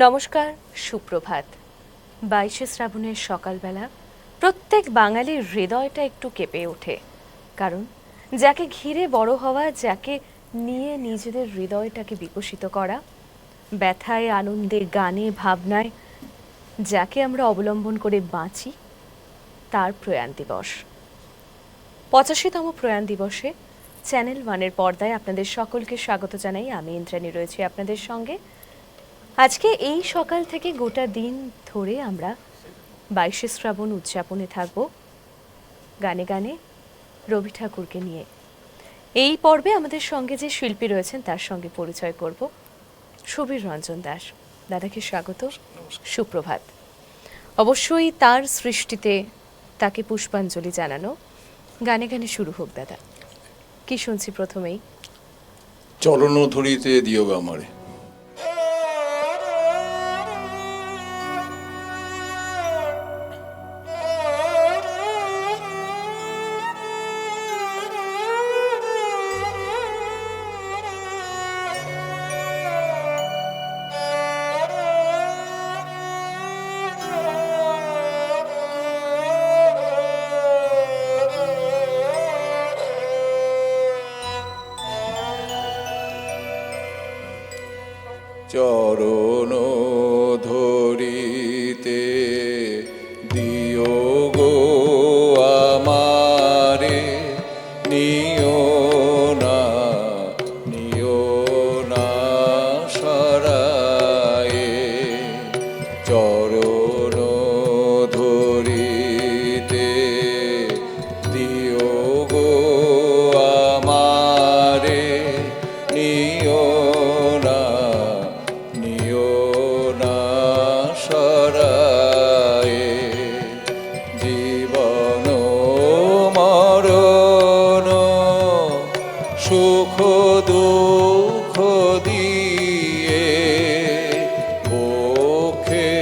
নমস্কার, সুপ্রভাত। 22শে শ্রাবণের সকালবেলা প্রত্যেক বাঙালির হৃদয়টা একটু কেঁপে ওঠে, কারণ যাকে ঘিরে বড় হওয়া, যাকে নিয়ে নিজেদের হৃদয়টাকে বিকশিত করা, ব্যথায় আনন্দে গানে ভাবনায় যাকে আমরা অবলম্বন করে বাঁচি, তার প্রয়াণ দিবস। 85তম প্রয়াণ দিবসে চ্যানেল ওয়ানের পর্দায় আপনাদের সকলকে স্বাগত জানাই। আমি ইন্দ্রাণী রয়েছি আপনাদের সঙ্গে। আজকে এই সকাল থেকে গোটা দিন ধরে আমরা 22শে শ্রাবণ উদযাপনে থাকব গানে গানে রবি ঠাকুরকে নিয়ে। এই পর্বে আমাদের সঙ্গে যে শিল্পী রয়েছেন তার সঙ্গে পরিচয় করব। সুবীর রঞ্জন দাস দাদাকে স্বাগত, সুপ্রভাত। অবশ্যই তার সৃষ্টিতে তাকে পুষ্পাঞ্জলি জানানো। গানে গানে শুরু হোক দাদা। কি শুনছি প্রথমেই? চরণ ধরিতে দিও আমারে। চরণ ধরিতে দিও গো আমারে, নিও না সরায়ে। চরণ ধরিতে দিও গো আমারে, নিও না সরায়ে। জীবন মরণ সুখ দুঃখ দিয়ে বুকে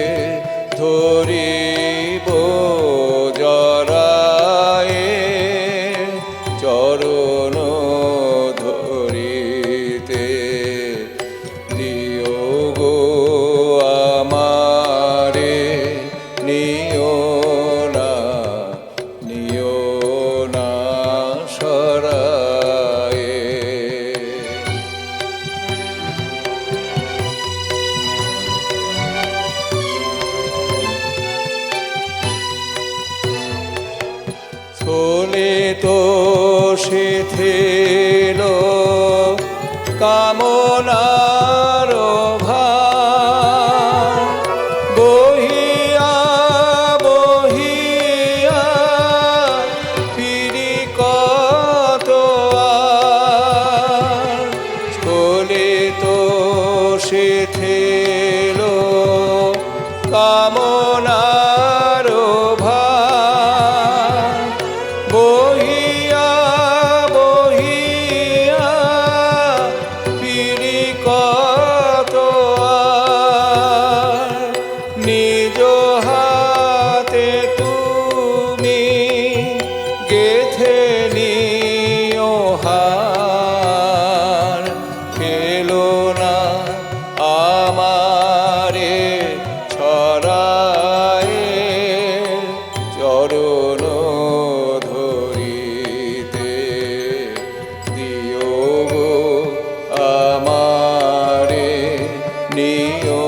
ধরিব জড়ায়ে। চরণ ধরিতে দিও গো আমারে, নিও না সরায়ে। ছোলে তো শিথিল কামনার ভার, বহিয়া বহিয়া ফিরি কত আর। ছোলে তো শিথিল কামনার ভার, বহিয়া বহিয়া ফিরি কত আর। নিজ হাতে তুমি গেথে নিও হার, খেলো না আমারে ছড়ায়ে। চরণ ধরিতে দিও গো আমারে, নিও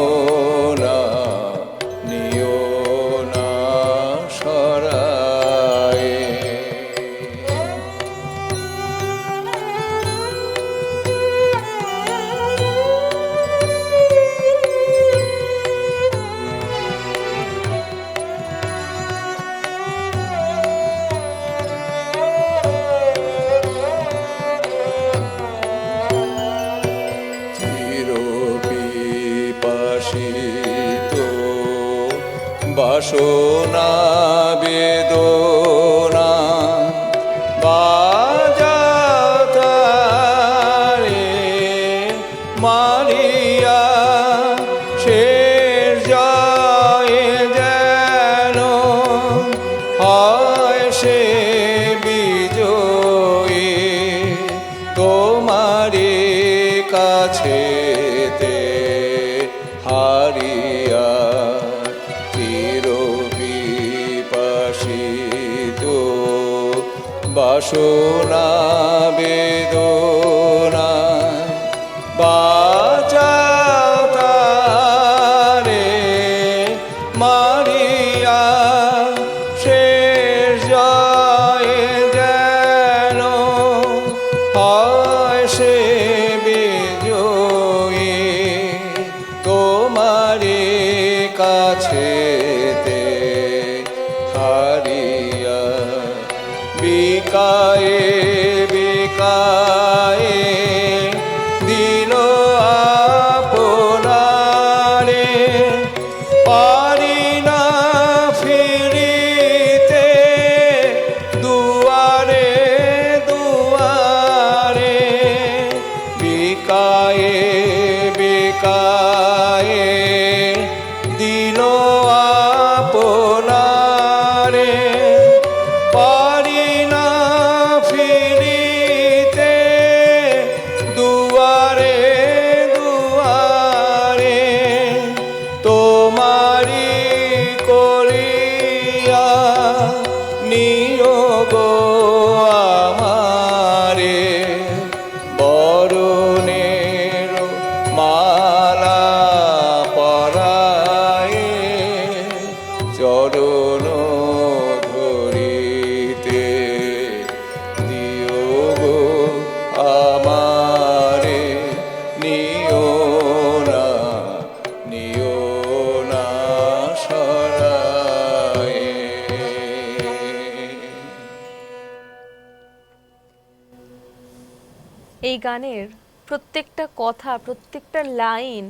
না সরায়ে। চির পিপাসিত বাসনা বেদনা বাজাতারে মারিয়া, শেষ জয়ে যেন হয় সে বিজয়ী। তোমারি কাছেতে হার হারিয়া চিরবিপাসিত বাসনা বেদনা বাঁচাও তারে মারিয়া শেষ জয়ে যেন হয় সে বিজয়ী তোমারি কাছেতে হারিয়া বিকায়ে বিকায়ে দিল আপনারে পারি না ফিরিতে দুয়ারে দুয়ারে বিকায়ে বিকায়ে দিল আপনারে পারি না ফিরিতে দুয়ারে দুয়ারে তোমারি করিয়া নিয়োগ আমারে বরণের মালা পরায়ে চরণ ধরিতে দিও গো আমারে নিও না সরায়ে। এই গানের প্রত্যেকটা কথা, প্রত্যেকটা লাইন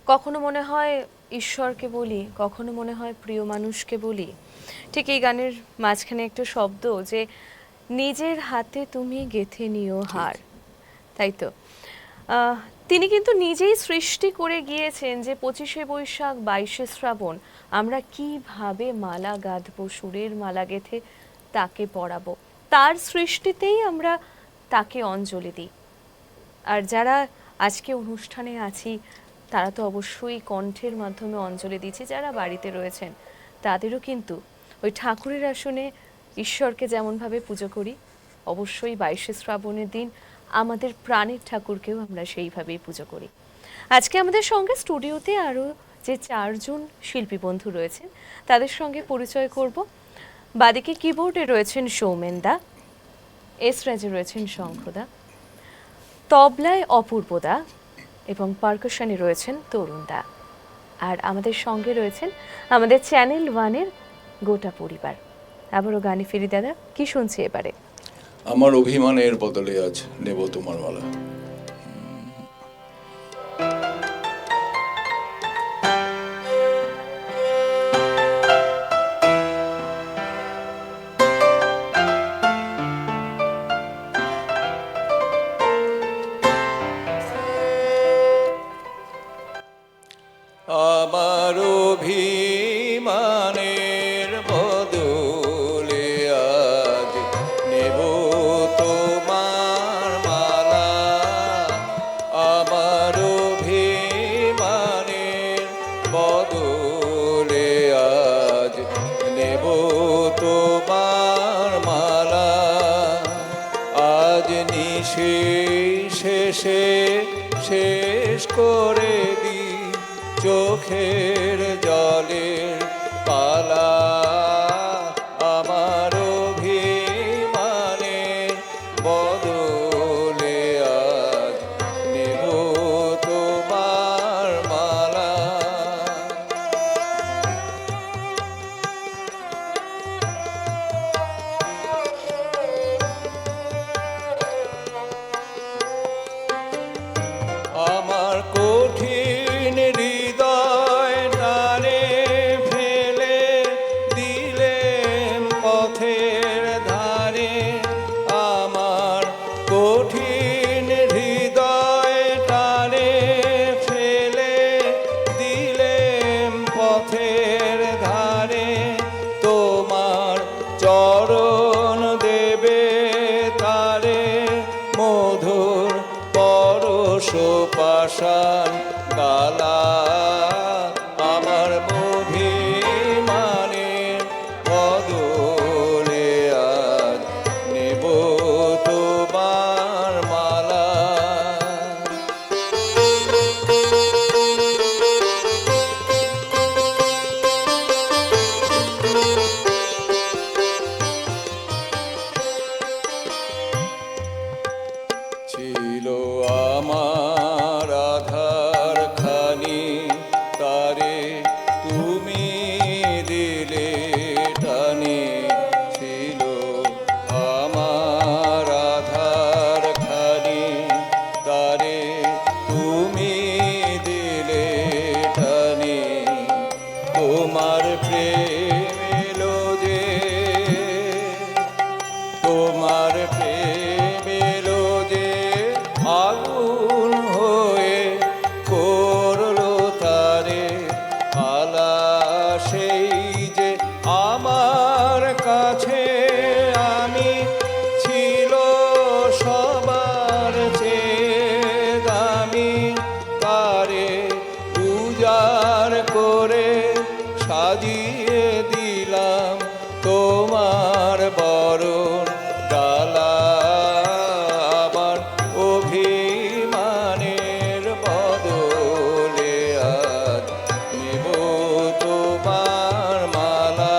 কখনো মনে হয় ঈশ্বরকে বলি, কখনো মনে হয় প্রিয় মানুষকে বলি। ঠিক এই গানের মাঝখানে একটা শব্দ যে নিজের হাতে তুমি গেঁথে নিও হার, তাই তো? তিনি কিন্তু নিজেই সৃষ্টি করে গিয়েছেন যে 25শে বৈশাখ 22শে শ্রাবণ আমরা কিভাবে মালা গাঁথবো, সুরের মালা গেঁথে তাকে পরাবো। তার সৃষ্টিতেই আমরা তাকে অঞ্জলি দিই। আর যারা আজকে অনুষ্ঠানে আছি তারা তো অবশ্যই কণ্ঠের মাধ্যমে অঞ্জলি দিচ্ছে। যারা বাড়িতে রয়েছেন তাদেরও কিন্তু ওই ঠাকুরের আসনে ঈশ্বরকে যেমনভাবে পুজো করি, অবশ্যই 22শে শ্রাবণের দিন আমাদের প্রাণের ঠাকুরকেও আমরা সেইভাবেই পুজো করি। আজকে আমাদের সঙ্গে স্টুডিওতে আরও যে 4 জন শিল্পী বন্ধু রয়েছেন তাদের সঙ্গে পরিচয় করব। বাদিকে কিবোর্ডে রয়েছেন সৌমেনদা, এসরাজে রয়েছেন শঙ্খদা, তবলায় অপূর্বদা এবং পারকাশনে রয়েছেন তরুণদা। আর আমাদের সঙ্গে রয়েছেন আমাদের চ্যানেল 1-এর গোটা পরিবার। আবারও গানে ফিরি দাদা, কি শুনছি এবারে? আমার অভিমানের বদলে আজ নেব তোমার মালা। আমার অভিমানের বদলে আজ নেব তোমার মালা। আমার অভিমানের বদলে আজ নেব তোমার মালা। আজ নিশেষে শেষ করে দি চোখের জলের পালা। আমার অভিমানের বদলে আজ নেব তোমার মালা। আমার কঠিন হৃদয় টানে ফেলে দিলেম পথের ধারে। আমার কঠিন হৃদয় টানে ফেলে দিলেম পথের ধারে। তোমার চরণ দেবে তারে মধুর পরশ পাষাণ গালা। উজাড় করে সাজিয়ে দিলাম তোমার বরণ ডালা। আবার অভিমানের বদলে আজ নেব তোমার মালা।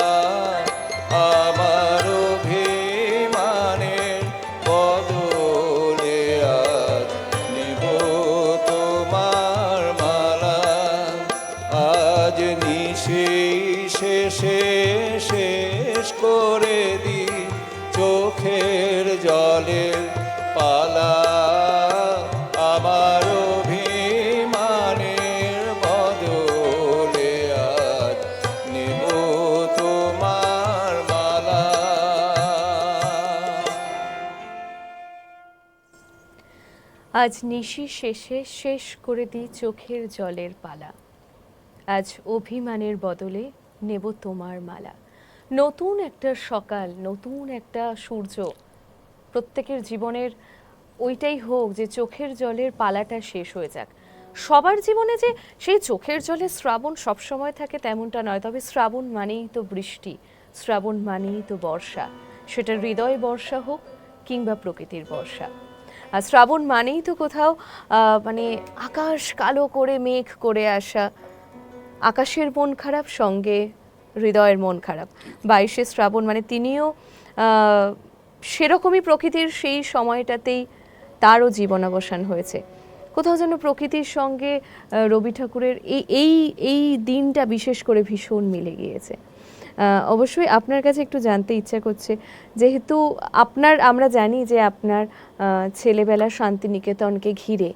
আমার অভিমানের বদলে আজ নেব তোমার মালা। আজ নিশেষে শেষ করে দি চোখের জলের পালা। আমার অভিমানের বদলে আজ নেব তোমার মালা। আজ নিশি শেষে শেষ করে দিই চোখের জলের পালা। আজ অভিমানের বদলে নেব তোমার মালা। নতুন একটা সকাল, নতুন একটা সূর্য, প্রত্যেকের জীবনের ওইটাই হোক যে চোখের জলের পালাটা শেষ হয়ে যাক। সবার জীবনে যে সেই চোখের জলে শ্রাবণ সবসময় থাকে তেমনটা নয়, তবে শ্রাবণ মানেই তো বৃষ্টি, শ্রাবণ মানেই তো বর্ষা, সেটা হৃদয় বর্ষা হোক কিংবা প্রকৃতির বর্ষা। আর শ্রাবণ মানেই তো কোথাও মানে আকাশ কালো করে মেঘ করে আসা, আকাশের মন খারাপ সঙ্গে হৃদয়ের মন খারাপ। 22শে শ্রাবণ মানে তিনিও সেরকমই প্রকৃতির সেই সময়টাতেই তারও জীবনাবসান হয়েছে। কোথাও যেন প্রকৃতির সঙ্গে রবি ঠাকুরের এই এই এই দিনটা বিশেষ করে ভীষণ মিলে গিয়েছে। অবশ্যই আপনার কাছে একটু জানতে ইচ্ছা করছে, যেহেতু আমরা জানি যে আপনার ছেলেবেলা শান্তিনিকেতনকে ঘিরে,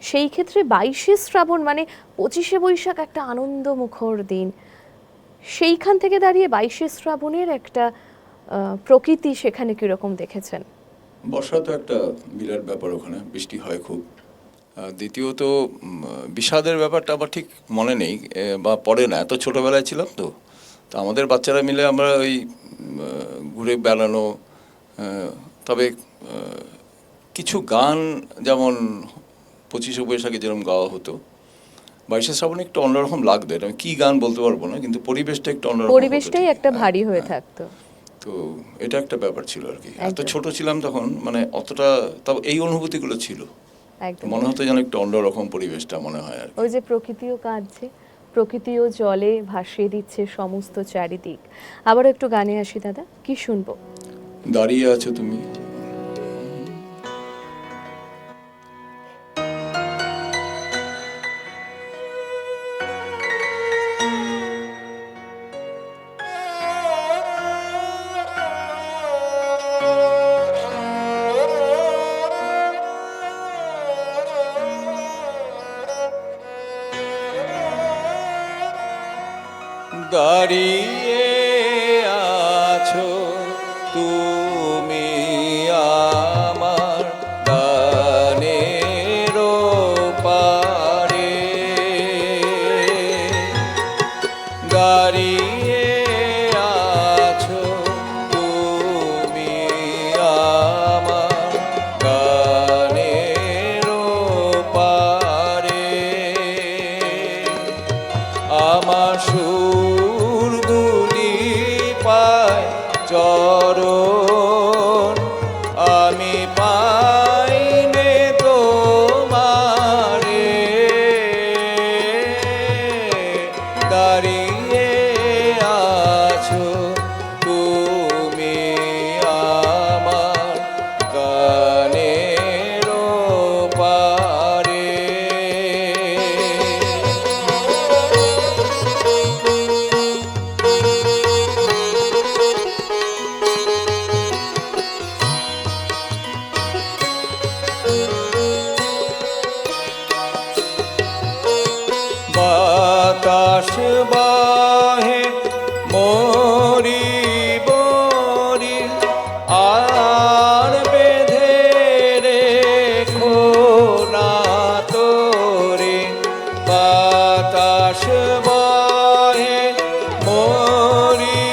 সেই ক্ষেত্রে 22শে শ্রাবণ মানে 25শে বৈশাখ একটা আনন্দমুখর দিন। সেইখান থেকে দাঁড়িয়ে 22শে শ্রাবণের একটা প্রকৃতি সেখানে কীরকম দেখেছেন? বর্ষা তো একটা বিরাট ব্যাপার, ওখানে বৃষ্টি হয় খুব। দ্বিতীয়ত বিষাদের ব্যাপারটা আবার ঠিক মনে নেই বা পড়ে না, এত ছোটোবেলায় ছিলাম তো। তো আমাদের বাচ্চারা মিলে আমরা ওই ঘুরে বেড়ানো, তবে কিছু গান যেমন 25শে বৈশাখে যেরকম গাওয়া হতো, 22শে শ্রাবণে একটু অন্যরকম লাগতো। এটা আমি কী গান বলতে পারবো না, কিন্তু পরিবেশটা একটু অন্যরকম, পরিবেশটাই একটা ভারী হয়ে থাকতো। তো এটা একটা ব্যাপার ছিল আর কি। এত ছোট ছিলাম তখন, মানে অতটা, তবে এই অনুভূতিগুলো ছিল, মনে হতো যেন একটু অন্যরকম পরিবেশটা মনে হয় আর কি। ওই যে প্রকৃতিও কাঁদছে, প্রকৃতিও জলে ভাসিয়ে দিচ্ছে সমস্ত চারিদিক। আবারও একটু গানে আসি দাদা, কি শুনবো? দাঁড়িয়ে আছো তুমি। দাঁড়িয়ে আছো তুমি আমার গানের পারে। দাঁড়িয়ে আছো তুমি আমার গানের পারে। আমার সুরগুলি পায় চরণ, আমি পাইনে তোমারে। দাঁড়িয়ে আছো তুমি আমার গানের পারে। বাতাস বাহে মরি বরি, আর বেঁধে রেখো না তোরে। বাতাস বাহে মরি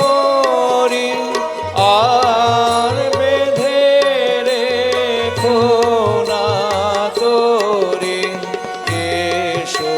বরি, আর বেঁধে রেখো না তোরে। এসো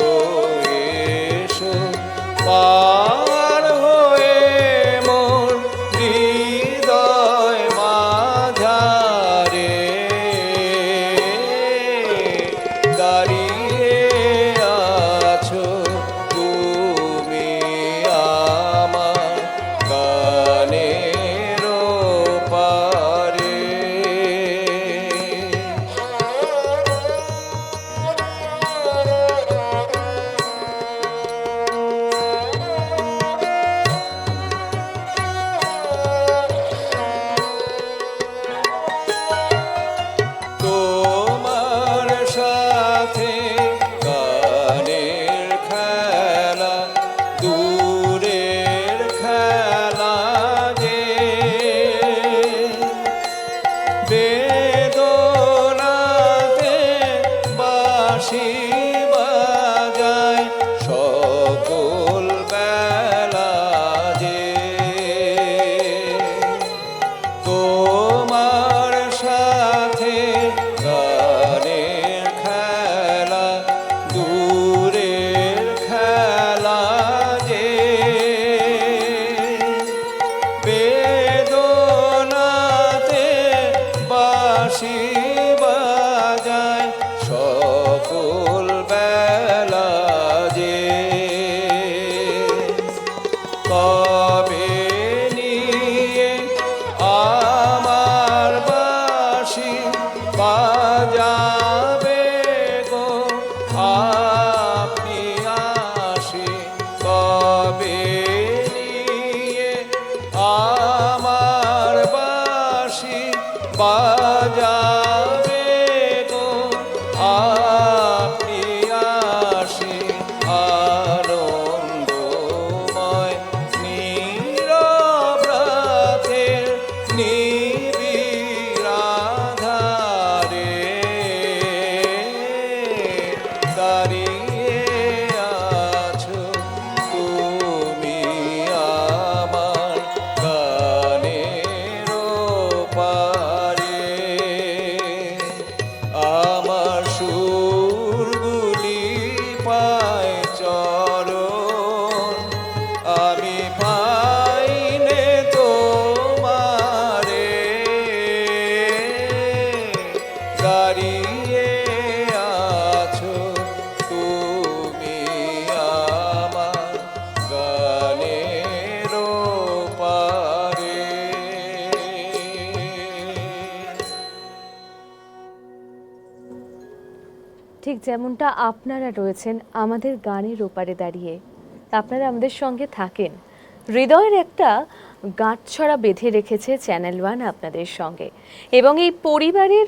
যেমনটা আপনারা রয়েছেন আমাদের গানের ওপারে দাঁড়িয়ে, আপনারা আমাদের সঙ্গে থাকেন, হৃদয়ের একটা গাঁটছড়া বেঁধে রেখেছে চ্যানেল ওয়ান আপনাদের সঙ্গে, এবং এই পরিবারের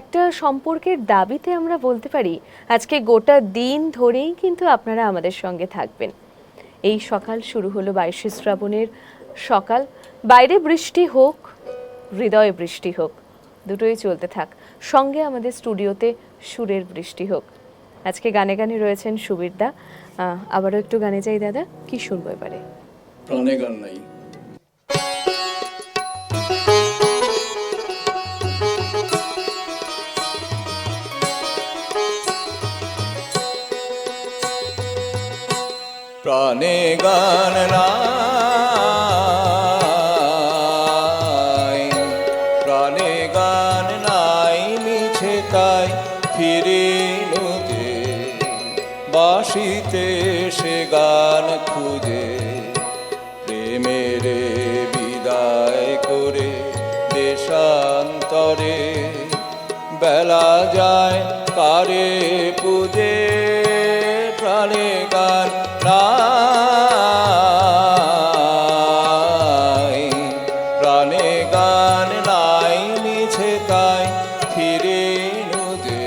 একটা সম্পর্কের দাবিতে আমরা বলতে পারি আজকে গোটা দিন ধরেই কিন্তু আপনারা আমাদের সঙ্গে থাকবেন। এই সকাল শুরু হলো 22শে শ্রাবণের সকাল, বাইরে বৃষ্টি হোক, হৃদয়ে বৃষ্টি হোক, দুটোই চলতে থাক, সঙ্গে আমাদের স্টুডিওতে সুরের বৃষ্টি হোক। আজকে গানে গানে রয়েছেন সুবীরদা, আবারও একটু গানে চাই দাদা, কি শুনবো এবারে? প্রাণে গান নাই। প্রাণে গান নাই, প্রাণে গান নাই, মিছে তাই ফিরিনু যে বাঁশিতে সে গান খুঁজে। প্রেমের বিদায় করে দেশান্তরে বেলা যায় কারে পূজে। প্রাণে গান নাই, প্রাণে গান নাই, মিছে তাই ফিরিনু যে।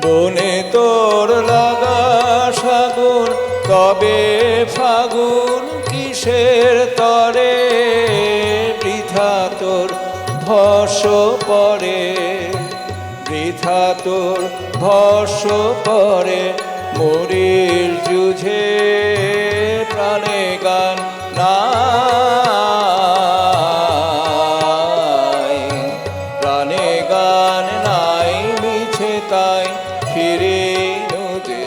বনে তোর লাগা সাগুন, তবে ফাগুন কিসের তরে? বৃথা তোর ভস্য পরে, বৃথা তোর ভস্য পরে, মরির যুঝে। প্রাণে গান নাই, প্রাণে গান নাই, মিছে তাই ফিরিনু যে।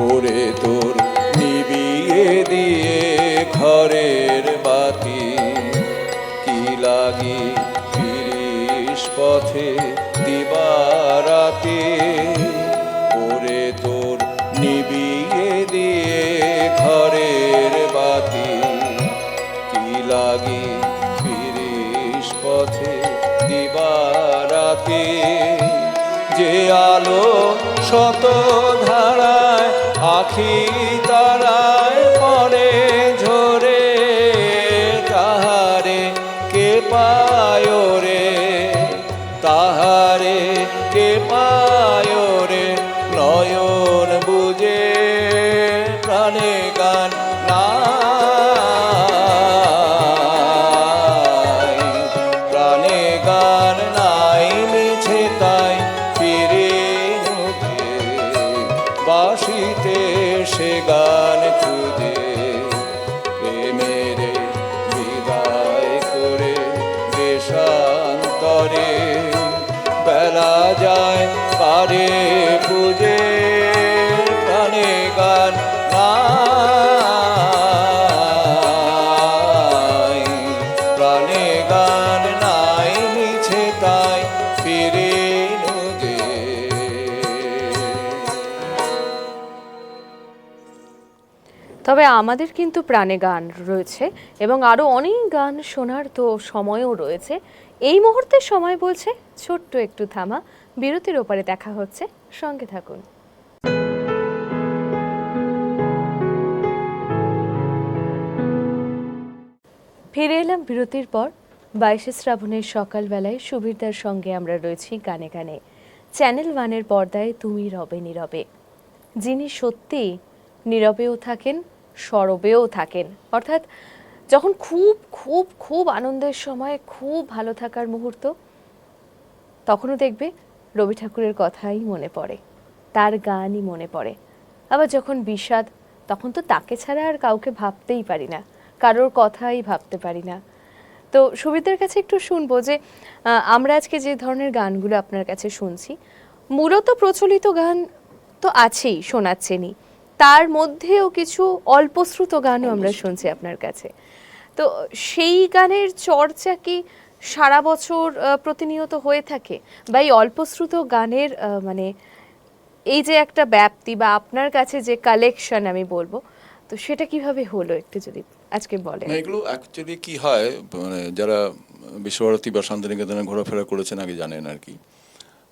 ওরে তোর নিবিয়ে দিয়ে ঘরের বাতি, কি লাগি ফিরিস পথে দিবারাতে। ওরে তোর নিবিয়ে দিয়ে ঘরের বাতি, কি লাগি ফিরিস পথে দিবারাতে। যে আলো শত ধারায় আখি তারায় পরে ঝরে, তাহারে কে পায় রে, তাহারে কে পায় রে, নয়ন বুঝে। প্রাণে গান নাই, প্রাণে গান নাই, মিছে তাই ফিরিনু যে। বাঁশিতে সে গান খুঁজে, প্রেমের বিদায় করে দেশান্তরে বেলা যায় কারে পূজে। প্রাণে গান নাই, প্রাণে গান নাই, মিছে তাই ফিরিনু যে। তবে আমাদের কিন্তু প্রাণে গান রয়েছে এবং আরও অনেক গান শোনার তো সময়ও রয়েছে। এই মুহূর্তে সময় বলছে ছোট্ট একটু থামা, বিরতির ওপারে দেখা হচ্ছে, সঙ্গে থাকুন। ফিরে এলাম বিরতির পর। 22শে শ্রাবণের সকালবেলায় সুবীরদার সঙ্গে আমরা রয়েছি গানে গানে। চ্যানেল ওয়ানের পর্দায় তুমি রবে নীরবে, যিনি সত্যি নীরবেও থাকেন, সরবেও থাকেন। অর্থাৎ যখন খুব খুব খুব আনন্দের সময়, খুব ভালো থাকার মুহূর্ত, তখনও দেখবে রবি ঠাকুরের কথাই মনে পড়ে, তার গানই মনে পড়ে। আবার যখন বিষাদ, তখন তো তাকে ছাড়া আর কাউকে ভাবতেই পারি না, কারোর কথাই ভাবতে পারি না। তো সুবিধার কাছে একটু শুনবো যে আমরা আজকে যে ধরনের গানগুলো আপনার কাছে শুনছি, মূলত প্রচলিত গান তো আছেই, শোনাচ্ছেনই, তার মধ্যেও কিছু অল্পশ্রুত গানও আমরা শুনছি আপনার কাছে। তো সেই গানের চর্চা কি সারা বছর প্রতিনিয়ত হয়ে থাকে, বা এই অল্পশ্রুত গানের মানে এই যে একটা ব্যাপ্তি বা আপনার কাছে যে কালেকশন আমি বলবো, তো সেটা কিভাবে হলো একটু যদি আজকে বলেন। না, এগুলো অ্যাকচুয়ালি কি হয়, মানে যারা বিশ্বভারতী বা শান্তিনিকেতনে ঘোরাফেরা করেছেন আগে জানেন আর কি,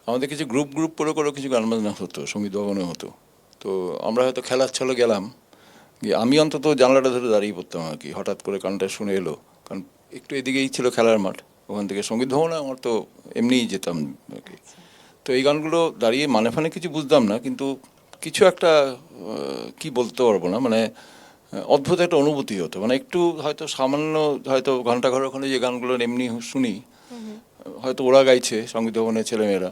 আমাদের কিছু গ্রুপ গ্রুপ করে করে কিছু গান বাজনা হতো, সঙ্গীত ভবনে হতো। তো আমরা হয়তো খেলার ছলে গেলাম, গিয়ে আমি অন্তত জানলাটা ধরে দাঁড়িয়ে পড়তাম আর কি, হঠাৎ করে গানটা শুনে এলো, কারণ একটু এদিকেই ছিল খেলার মাঠ, ওখান থেকে সঙ্গীত ভবনে আমার তো এমনিই যেতাম আর কি। তো এই গানগুলো দাঁড়িয়ে মানে ফানে কিছু বুঝতাম না, কিন্তু কিছু একটা কি বলতে পারবো না, মানে অদ্ভুত একটা অনুভূতি হতো, মানে একটু হয়তো সামান্য, হয়তো ঘন্টাঘর ওখানে যে গানগুলো এমনি শুনি, হয়তো ওরা গাইছে সঙ্গীত ভবনের ছেলেমেয়েরা,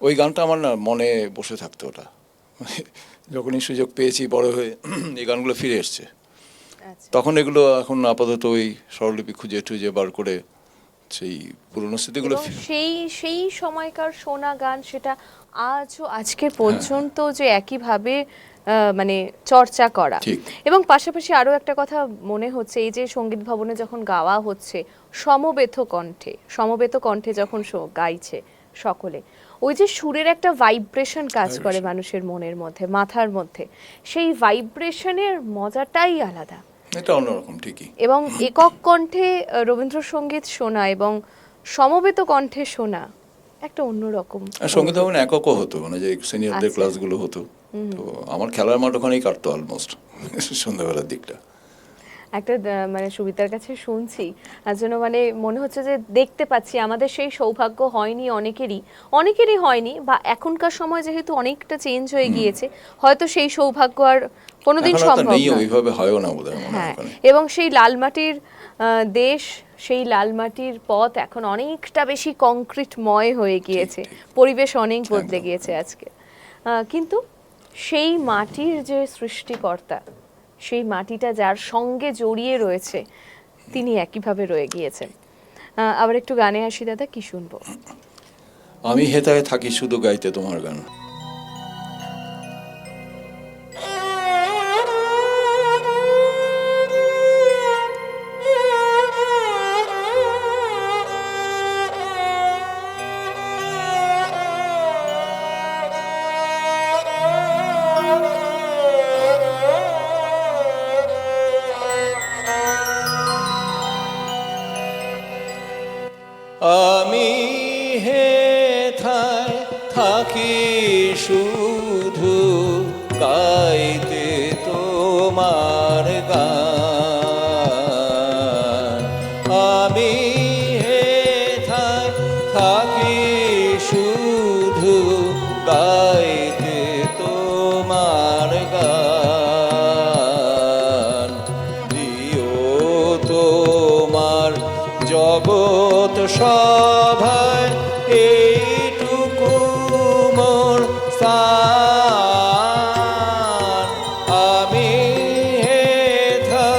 ওই গানটা আমার না মনে বসে থাকতো, ওটা মানে যখনই সুযোগ পেয়েছি বড় হয়ে এই গানগুলো ফিরে এসছে, তখন এগুলো এখন আপাতত ওই স্বরলিপি খুঁজে টুজে বার করে সেই পুরনো স্মৃতিগুলো এবং সেই সময়কার শোনা গান সেটা আজও আজকে পর্যন্ত যে একইভাবে মানে চর্চা করা। ঠিক। এবং পাশাপাশি আরো একটা কথা মনে হচ্ছে, এই যে সঙ্গীত ভবনে যখন গাওয়া হচ্ছে সমবেত কণ্ঠে যখন গাইছে সকলে, ওই যে সুরের একটা ভাইব্রেশন কাজ করে মানুষের মনের মধ্যে, মাথার মধ্যে, সেই ভাইব্রেশনের মজাটাই আলাদা। এটা অন্যরকম ঠিকই। এবং একক কণ্ঠে রবীন্দ্রসঙ্গীত শোনা এবং সমবেত কণ্ঠে শোনা একটা অন্যরকম। আর সঙ্গীত ভবনে এককও হতো, মানে যে সিনিয়রদের আচ্ছা। ক্লাসগুলো হতো, তো আমার খেলার মাঠ ওখানেই কাটতো অলমোস্ট সন্ধ্যাবেলার দিকটা। একটা মানে সুবিধার কাছে শুনছি, আর জন্য মানে মনে হচ্ছে যে দেখতে পাচ্ছি আমাদের সেই সৌভাগ্য হয়নি, অনেকেরই হয়নি, বা এখনকার সময় যেহেতু অনেকটা চেঞ্জ হয়ে গিয়েছে, হয়তো সেই সৌভাগ্য আর কোনোদিন এখন হয়তো সম্ভব নেই, নয়। ওইভাবে হয়ও না বোধহয় মনে হয় হ্যাঁ, ওখানে। এবং সেই লালমাটির দেশ, সেই লালমাটির পথ এখন অনেকটা বেশি কংক্রিটময় হয়ে গিয়েছে, পরিবেশ অনেক বদলে একদম। গিয়েছে আজকে। কিন্তু সেই মাটির যে সৃষ্টিকর্তা, সেই মাটিটা যার সঙ্গে জড়িয়ে রয়েছে, তিনি একইভাবে রয়ে গিয়েছেন। আবার একটু গানে আসি দাদা, কি শুনবো? আমি হেতায় থাকি শুধু গাইতে তোমার গান। আমি হেথায় থাকি শুধু গাইতে তোমার গান। আমি হেথায় থাকি শুধু গাইতে তোমার গান। দিও তোমার জগৎ সভায় এইটুকু মোর স্থান। আমি হেথা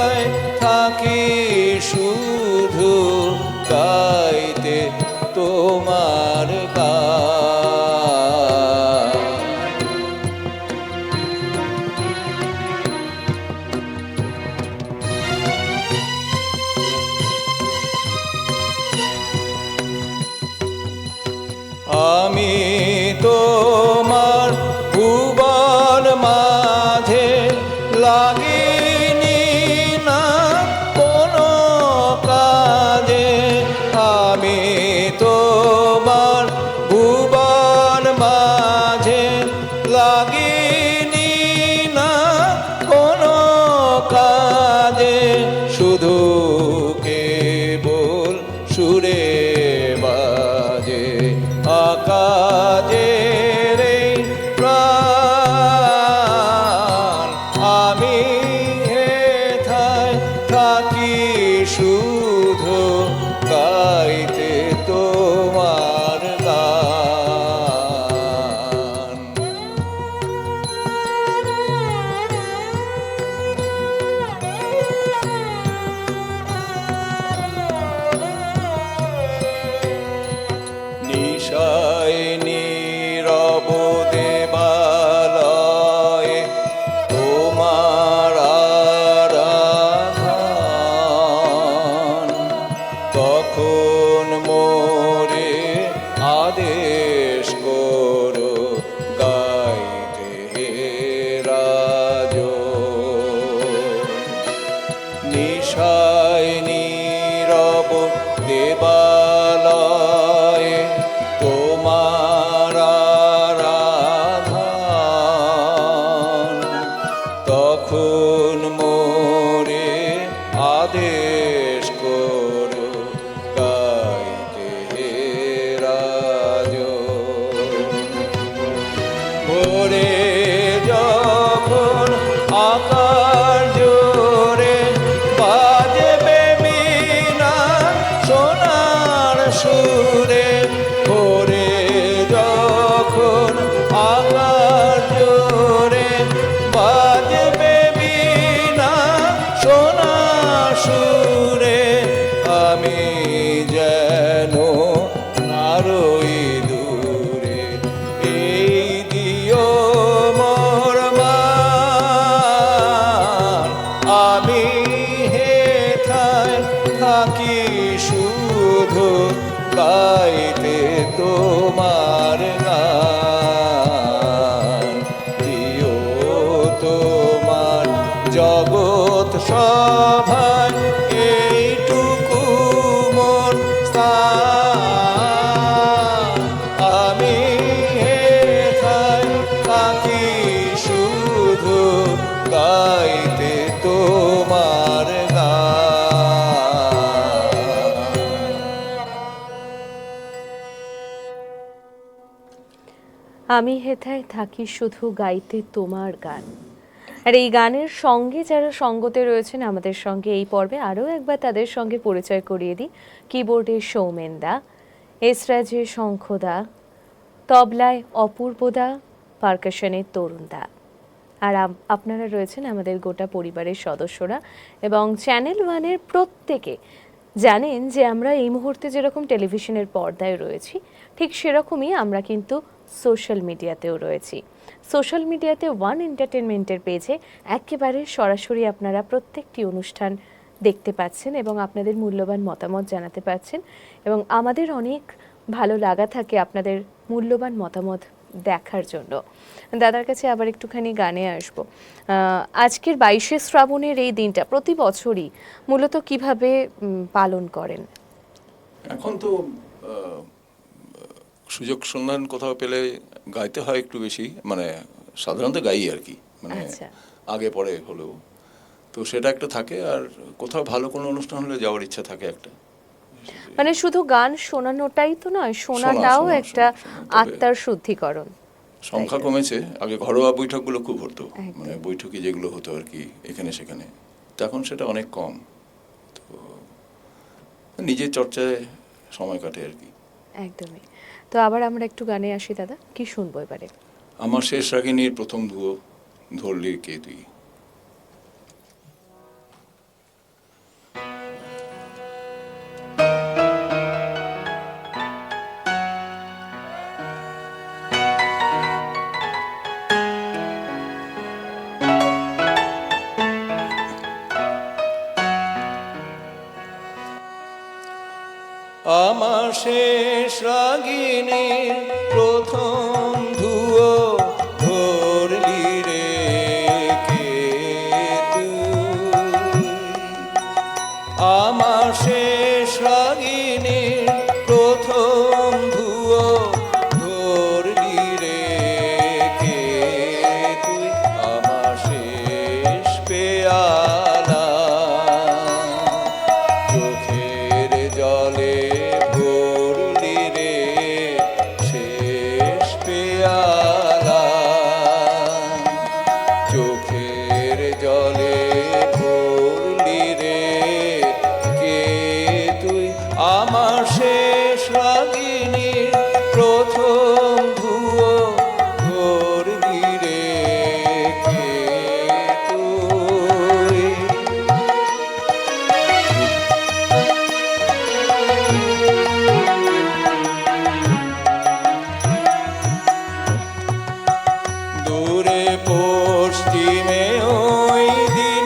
নিশায় নীরব দেবালয়ে তোমার আরাধন, তখন মোরে আদেশ করো গাইতে হে রাজন। ভোরে যখন আকাশ জোরে বাজবে বীণা সোনার সুরে, ভোরে যখন আকাশ জোরে বাজবে বীণা সোনার সুরে, আমি যেন নারই দূরে এই দিও মোর মান। আমি হেথায় থাকি শুধু গাইতে তোমার গান, দিও তোমার জগৎ সভায় এইটুকু মোর স্থান। আমি হেথায় থাকি শুধু গাইতে তোমার গান। আমি হেথায় থাকি শুধু গাইতে তোমার গান। আর এই গানের সঙ্গে যারা সঙ্গতে রয়েছেন আমাদের সঙ্গে এই পর্বে, আরও একবার তাদের সঙ্গে পরিচয় করিয়ে দিই। কিবোর্ডে সৌমেন দা, এসরাজে শঙ্খদা, তবলায় অপূর্বদা, পারকাশনে তরুণ দা। আর আপনারা রয়েছেন আমাদের গোটা পরিবারের সদস্যরা, এবং চ্যানেল ওয়ানের প্রত্যেকে জানেন যে আমরা এই মুহূর্তে যেরকম টেলিভিশনের পর্দায় রয়েছি, ঠিক সেরকমই আমরা কিন্তু সোশ্যাল মিডিয়াতেও রয়েছি। সোশ্যাল মিডিয়াতে ওয়ান এন্টারটেনমেন্টের পেজে একেবারে সরাসরি আপনারা প্রত্যেকটি অনুষ্ঠান দেখতে পাচ্ছেন এবং আপনাদের মূল্যবান মতামত জানাতে পারছেন, এবং আমাদের অনেক ভালো লাগা থাকে আপনাদের মূল্যবান মতামত দেখার জন্য। দাদার কাছে আবার একটুখানি গানে আসবো। আজকের 22শে শ্রাবণের এই দিনটা প্রতি বছরই মূলত কিভাবে পালন করেন? এখন তো সুযোগ সন্ধান কোথাও পেলে গাইতে হয় একটু বেশি, মানে সাধারণত গাই আর কি, মানে আচ্ছা। আগে পরে হলেও তো সেটা একটা থাকে। আর কোথাও ভালো কোনো অনুষ্ঠান হলে যাওয়ার ইচ্ছা থাকে একটা। মানে শুধু গান শোনানোটাই তো নয়, শোনাটাও শোনা, একটা তবে আত্মার শুদ্ধিকরণ। সংখ্যা কমেছে। আগে ঘরোয়া বৈঠকগুলো খুব হতো, একদম। মানে বৈঠকে যেগুলো হতো আর কি এখানে সেখানে, তখন সেটা অনেক কম। তো নিজের চর্চায় সময় কাটে আর কি। একদমই। তো আবার আমরা একটু গানে আসি দাদা, কি শুনবো এবারে? আমার শেষ রাগিনীর প্রথম ধুয়ো ধরলি কে তুই। আমার শেষ রাগিনীর প্রথম ধুয়ো ধরলি রে কে তুই। আমার শেষ রাগিনীর প্রথম ধুয়ো ধরলি রে কে তুই। আমার শেষ পেয়ালা চোখের জলে ভরলি রে শেষ পেয়ালা। চোখের জলে ভরলি রে কে তুই। আমার শেষ রাগিনীর প্রথম ধুয়ো ধরলি রে কে তুই। দূরে পশ্চিমে ওই দিন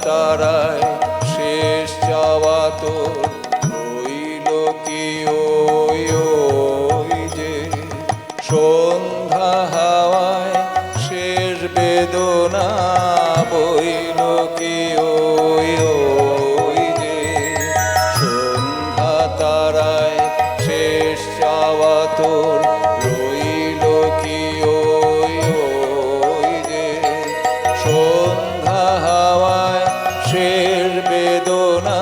তারায় শেষ চাওয়া তোর রইল কি ওই ওই যে সন্ধ্যা হাওয়ায় শেষ বেদনা বইল কি ওই ওই যে সন্ধ্যা তারায় শেষ চাওয়া তোর রইল কি ওই ওই যে সন্ধ্যা হাওয়ায় শেষ বেদনা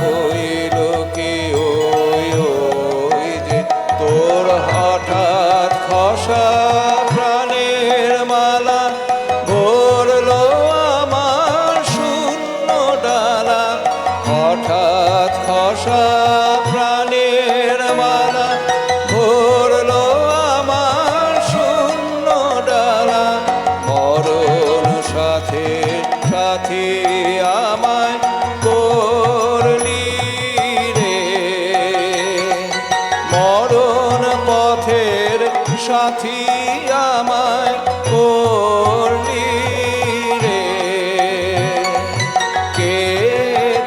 বইল কি ওই ওই যে তোর হঠাৎ খসা প্রাণের মালা ভরলো আমার শূন্য ডালা হঠাৎ খসা প্রাণের মালা ভরলো আমার শূন্য ডালা মরণ সাথে সাথী আমায় করলি রে মরণ পথের সাথী আমায় করলি রে কে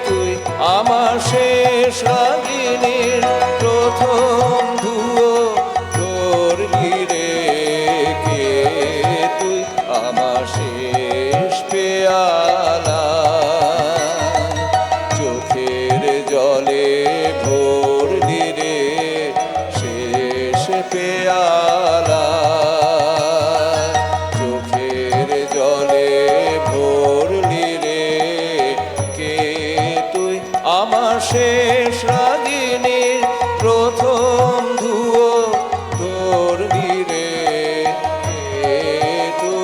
তুই আমার শেষ রাগিনীর প্রথম ধুয়ো করলি রে কে তুই আমার শেষ পেয়ালা চোখের জলে ভরলি রে শেষ পেয়ালা চোখের জলে ভরলি রে কে তুই আমার শেষ রাগিনীর প্রথম ধুয়ো ধরলি রে কে তুই।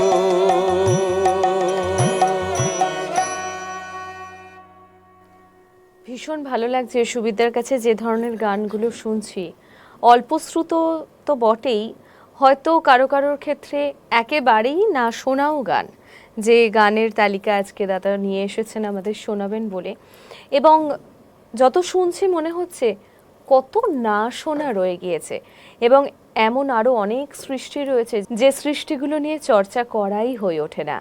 ভীষণ ভালো লাগছে সুবিদ্যার কাছে যে ধরনের গানগুলো শুনছি, অল্পশ্রুত তো বটেই, হয়তো কারো কারোর ক্ষেত্রে একেবারেই না শোনাও গান, যে গানের তালিকা আজকে দাদা নিয়ে এসেছেন আমাদের শোনাবেন বলে। এবং যত শুনছি মনে হচ্ছে কত না শোনা রয়ে গিয়েছে, এবং এমন আরও অনেক সৃষ্টি রয়েছে যে সৃষ্টিগুলো নিয়ে চর্চা করাই হয়ে ওঠে না।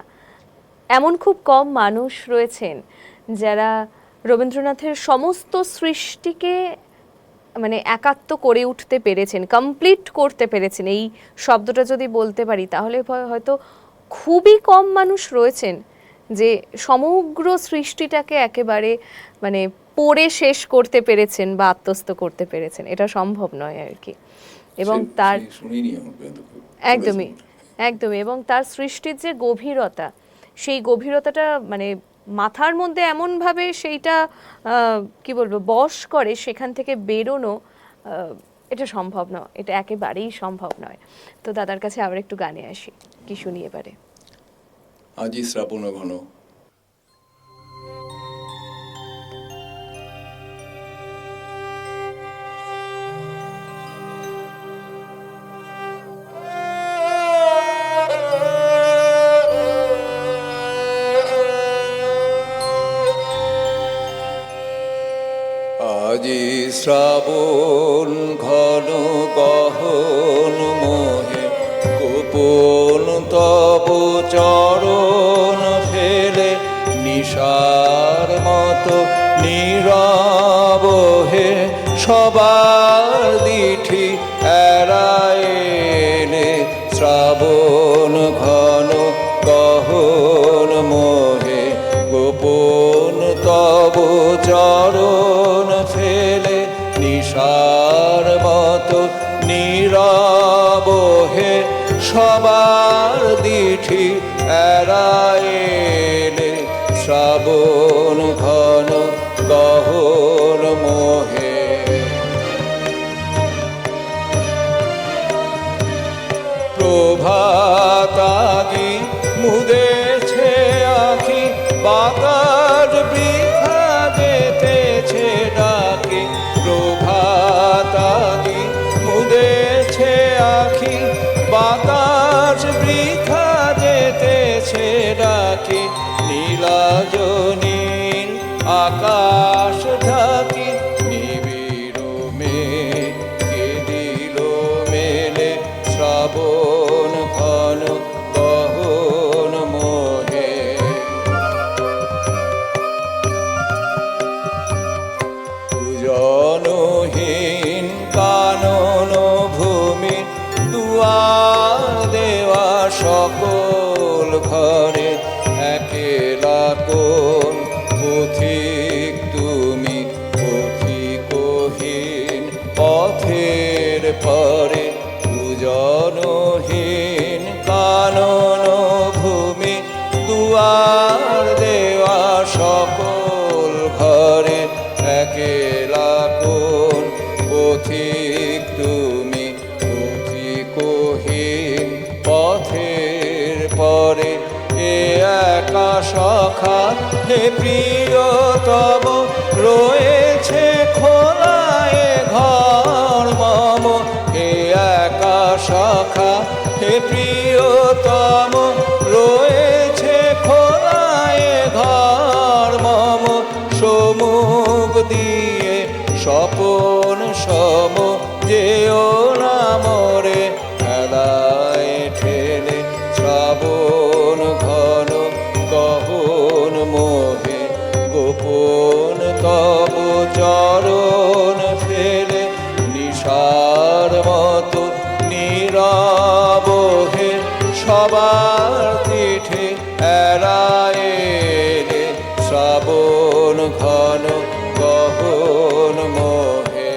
এমন খুব কম মানুষ রয়েছেন যারা রবীন্দ্রনাথের সমস্ত সৃষ্টিকে মানে একাত্ম করে উঠতে পেরেছেন, কমপ্লিট করতে পেরেছেন। এই শব্দটা যদি বলতে পারি তাহলে হয়তো খুবই কম মানুষ রয়েছেন যে সমগ্র সৃষ্টিটাকে একেবারে মানে পড়ে শেষ করতে পেরেছেন বা আত্মস্থ করতে পেরেছেন। এটা সম্ভব নয় আর কি। এবং তার একদমই একদমই এবং তার সৃষ্টির যে গভীরতা, সেই গভীরতাটা মানে মাথার মধ্যে এমনভাবে সেইটা কি বলবো বশ করে, সেখান থেকে বেরোনো এটা সম্ভব নয়, এটা একেবারেই সম্ভব নয়। তো দাদার কাছে আবার একটু গানে আসি, কি শুনি এবারে? আজি শ্রাবণ ঘন। আজি শ্রাবণ ঘন গহন মোহে গোপন তব চরণ ফেলে নিশার মতো নীরব হে সবার দিঠি এড়াইলে শ্রাবণ ঘন গহন মোহে গোপন তব চরণ ফেলে নিশার মতো নীরব হে সবার দিঠি এড়াইলে শ্রাবণ ঘন গহন মোহে প্রভাতাদি মুদেছে আখি বাতাস বৃথা যেতেছে ডাকি প্রভাতাদি মুদেছে আখি বাতাস বৃথা যেতেছে ডাকি নীলাজনীর আকাশ ঢাকি নিবিড় মেঘে দিল মেলে শ্রাবণ ঘন গহন মোহে পরে পূজনহীন কানন ভূমি দুয়ার দেওয়া সকল ঘরে একেলা কোন পথিক তুমি পথিকহীন পথের পরে এ একা সখা হে প্রিয়তম রয়েছে খোলায় ঘর মম এ একা সখা হে প্রিয়তম রয়েছে খোলায় ঘর মম সমুখ দিয়ে স্বপন সম যেও না মোরে হেলায় ঠেলে শ্রাবণ ঘন গহন মোহে গোপন তব চরণ ফেলে নিশার মতো নীরব হে সবার পিঠে এড়ায় রে শ্রাবণ ঘন গহন মোহে।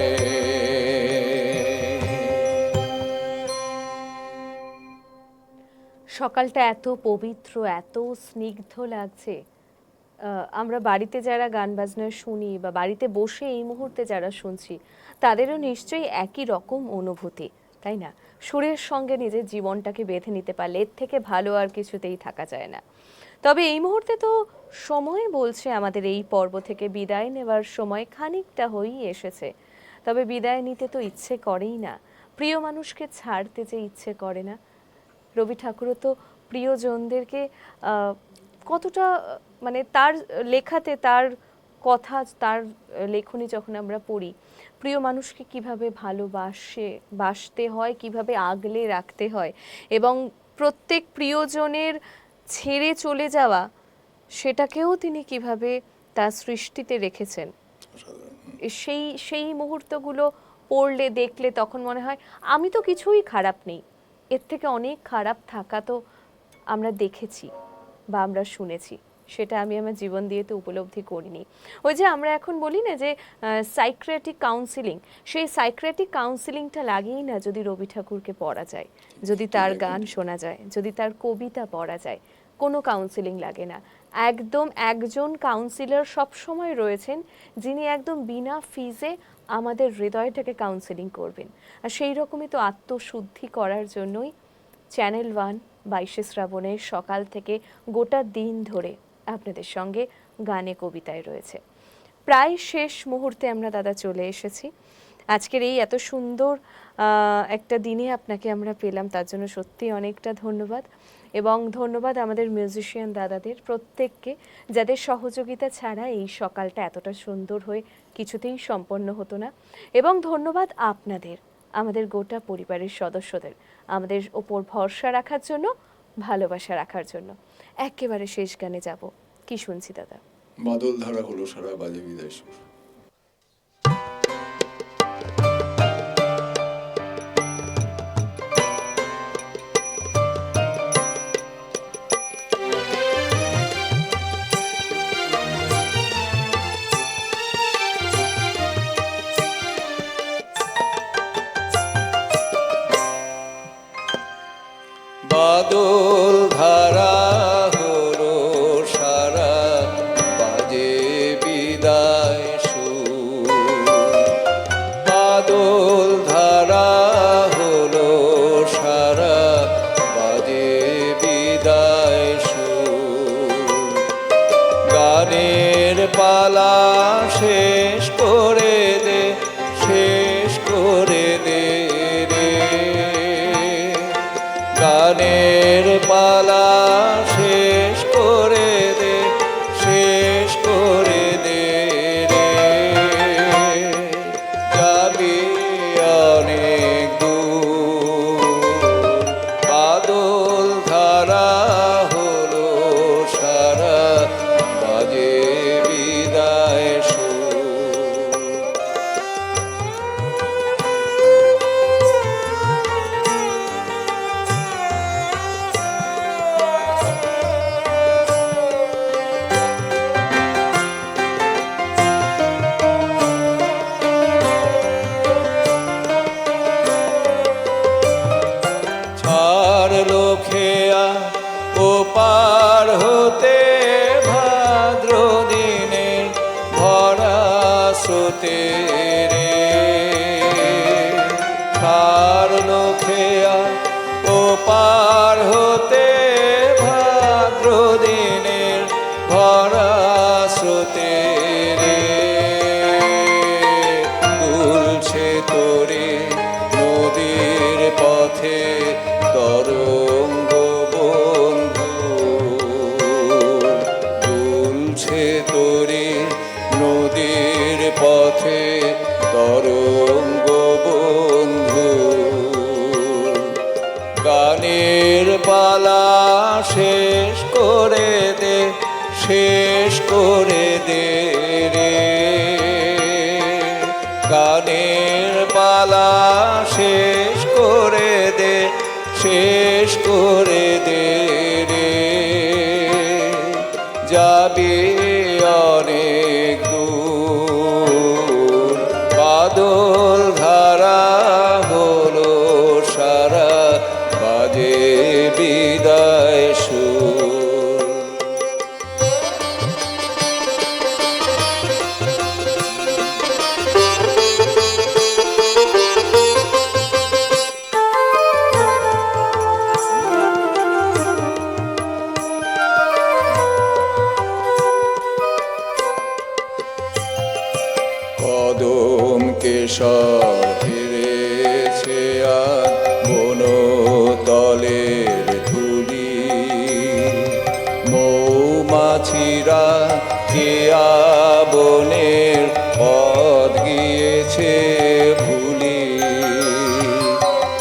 সকালটা এত পবিত্র, এত স্নিগ্ধ লাগছে। আমরা বাড়িতে যারা গান বাজনা শুনি বা বাড়িতে বসে এই মুহূর্তে যারা শুনছি, তাদেরও নিশ্চয়ই একই রকম অনুভূতি, তাই না? সুরের সঙ্গে নিজের জীবনটাকে বেঁধে নিতে পারলে এর থেকে ভালো আর কিছুতেই থাকা যায় না। তবে এই মুহূর্তে তো সময় বলছে আমাদের এই পর্ব থেকে বিদায় নেবার সময় খানিকটা হয়েই এসেছে। তবে বিদায় নিতে তো ইচ্ছে করেই না, প্রিয় মানুষকে ছাড়তে যে ইচ্ছে করে না। রবি ঠাকুরও তো প্রিয়জনদেরকে কতটা মানে তার লেখাতে, তার কথা, তার লেখনী যখন আমরা পড়ি, প্রিয় মানুষকে কিভাবে বাসতে হয়, কিভাবে আগলে রাখতে হয়, এবং প্রত্যেক প্রিয়জনের ছেড়ে চলে যাওয়া সেটাকেও তিনি কিভাবে তার সৃষ্টিতে রেখেছেন। সেই মুহূর্তগুলো পড়লে, দেখলে তখন মনে হয় আমি তো কিছুই খারাপ নেই, এর থেকে অনেক খারাপ থাকা তো আমরা দেখেছি বা আমরা শুনেছি, সেটা আমি আমার জীবন দিয়ে তো উপলব্ধি করিনি। ওই যে আমরা এখন বলি না যে সাইক্রেটিক কাউন্সিলিং, সেই সাইক্রেটিক কাউন্সিলিংটা লাগেই না যদি রবি ঠাকুরকে পড়া যায়, যদি তার গান শোনা যায়, যদি তার কবিতা পড়া যায়, কোনো কাউন্সিলিং লাগে না। একদম একজন কাউন্সিলর সবসময় রয়েছেন যিনি একদম বিনা ফিজে আমাদের হৃদয়টাকে কাউন্সিলিং করবেন। আর সেই রকমই তো আত্মশুদ্ধি করার জন্যই চ্যানেল 1 22শে শ্রাবণের সকাল থেকে গোটা দিন ধরে আপনাদের সঙ্গে গানে কবিতায় রয়েছে। প্রায় শেষ মুহূর্তে আমরা দাদা চলে এসেছি। আজকের এই এত সুন্দর একটা দিনে আপনাকে আমরা পেলাম, তার জন্য সত্যি অনেকটা ধন্যবাদ। এবং ধন্যবাদ আমাদের মিউজিশিয়ান দাদাদের প্রত্যেককে, যাদের সহযোগিতা ছাড়া এই সকালটা এতটা সুন্দর হয়ে কিছুতেই সম্পন্ন হতো না। এবং ধন্যবাদ আপনাদের, আমাদের গোটা পরিবারের সদস্যদের, আমাদের ওপর ভরসা রাখার জন্য, ভালোবাসা রাখার জন্য। একেবারে শেষ গানে যাব, কি শুনছি দাদা? বাদল ধারা হলো সারা বাজে বিদায় সুর। বাদল ধারা হলো সারা বাজে বিদায় সুর। বাদল ধারা হলো সারা বাজে বিদায় সুর। গানের পালা শেষ করে দে, শেষ করে দে রে। গানের পালা শেষ করে দে, শেষ করে দে রে। যাবি অনেক দূর, বাদল ধারা হলো সারা বাজে বিদায় সুর। স্রোতে রে দুলছে তোরে নদীর পথে তরঙ্গ বন্ধু দুলছে তোরে নদীর পথে তরঙ্গ বন্ধু গানের পালা শেষ করে দে শেষ করে দে রে গানের পালা শেষ করে দে শেষ করে দে রে যাবি অনেক দূর বাদল ধারা হলো সারা বাজে বিদায় সুর কদম কেশর ফিরেছে আর বনতলের ধুলি মৌমাছিরা কেয়া বনের পথ গিয়েছে ভুলি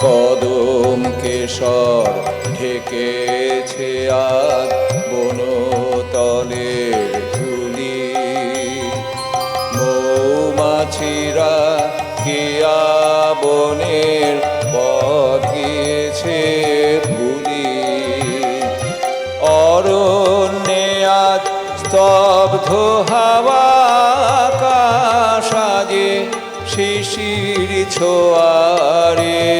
কদম কেশর ঢেকেছে আর বনতলের ধুলি মৌমাছিরা কেয়া বনের পথ গিয়েছে ভুলি অরণ্যে আজ স্তব্ধ হাওয়া আকাশ আজে শিশির ছোয়ারে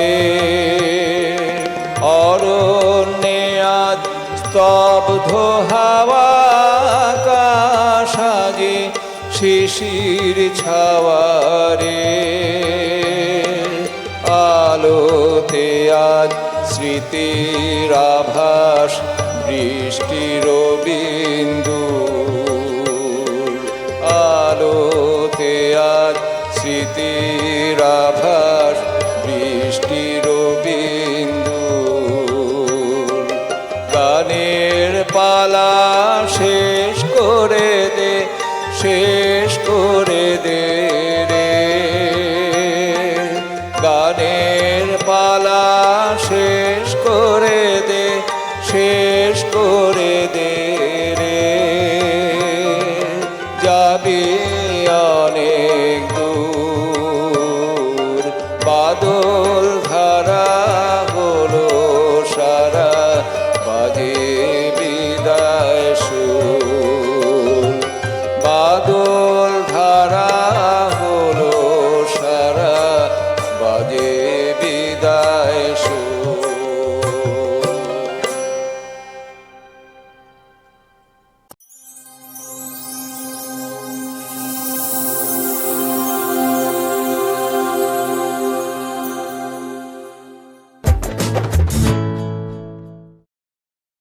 অরণ্যে আজ স্তব্ধ হাওয়া আকাশ আজে শিশির ছাওয়ারে আলোতে আজ স্মৃতির আভাস বৃষ্টির বিন্দু আলোতে আজ স্মৃতির আভাস বৃষ্টির বিন্দু গানের পালা শেষ করে দে শেষ করে দে রে গানের পালা শেষ করে দে শেষ করে দে রে যাবি